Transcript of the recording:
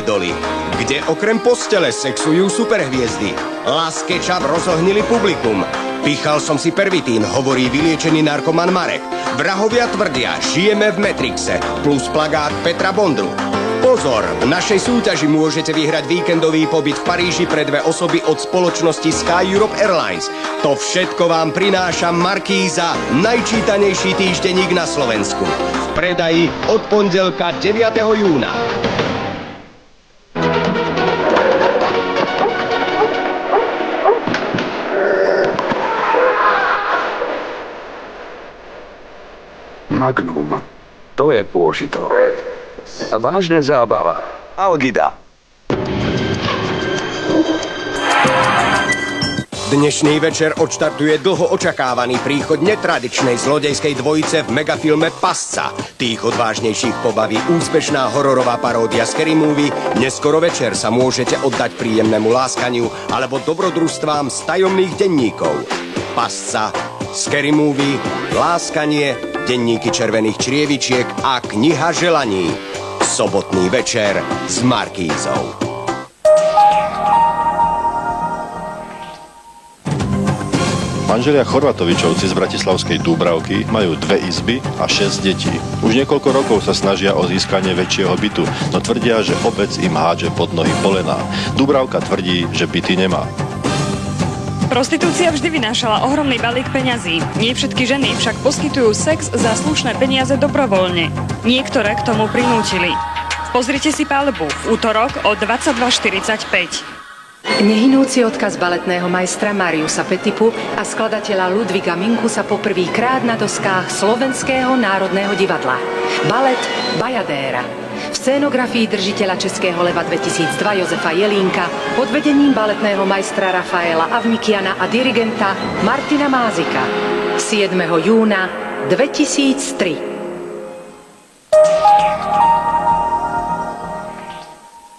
idoly, kde okrem postele sexujú superhviezdy. Las Ketchup rozohnili publikum. Pýchal som si pervitín, hovorí vyliečený narkoman Marek. Vrahovia tvrdia, žijeme v Matrixe, plus plagát Petra Bondru. Pozor, v našej súťaži môžete vyhrať víkendový pobyt v Paríži pre 2 osoby od spoločnosti Sky Europe Airlines. To všetko vám prináša Markíza, najčítanejší týždenník na Slovensku. V predaji od pondelka 9. júna. Magnum. To je pôžitok. A vážne zábava. Algida. Dnešný večer odštartuje dlho očakávaný príchod netradičnej zlodejskej dvojice v megafilme Pasca. Tých odvážnejších pobaví úspešná hororová paródia Scary Movie. Neskoro večer sa môžete oddať príjemnému láskaniu alebo dobrodružstvám z tajomných denníkov. Pasca, Scary Movie, láskanie, denníky červených črievičiek a kniha želaní. Sobotný večer s Markízou. Manželia Chorvatovičovci z bratislavskej Dúbravky majú 2 izby a 6 detí. Už niekoľko rokov sa snažia o získanie väčšieho bytu, no tvrdia, že obec im hádže pod nohy polená. Dúbravka tvrdí, že byty nemá. Prostitúcia vždy vynášala ohromný balík peňazí. Nie všetky ženy však poskytujú sex za slušné peniaze dobrovoľne. Niektoré k tomu prinútili. Pozrite si Palbu v útorok o 22:45. Nehynúci odkaz baletného majstra Mariusa Petipu a skladateľa Ludviga Minku sa poprvýkrát na doskách Slovenského národného divadla. Balet Bajadéra. V scénografii držiteľa Českého leva 2002 Jozefa Jelínka pod vedením baletného majstra Rafaela Avnikiana a dirigenta Martina Mázika. 7. júna 2003.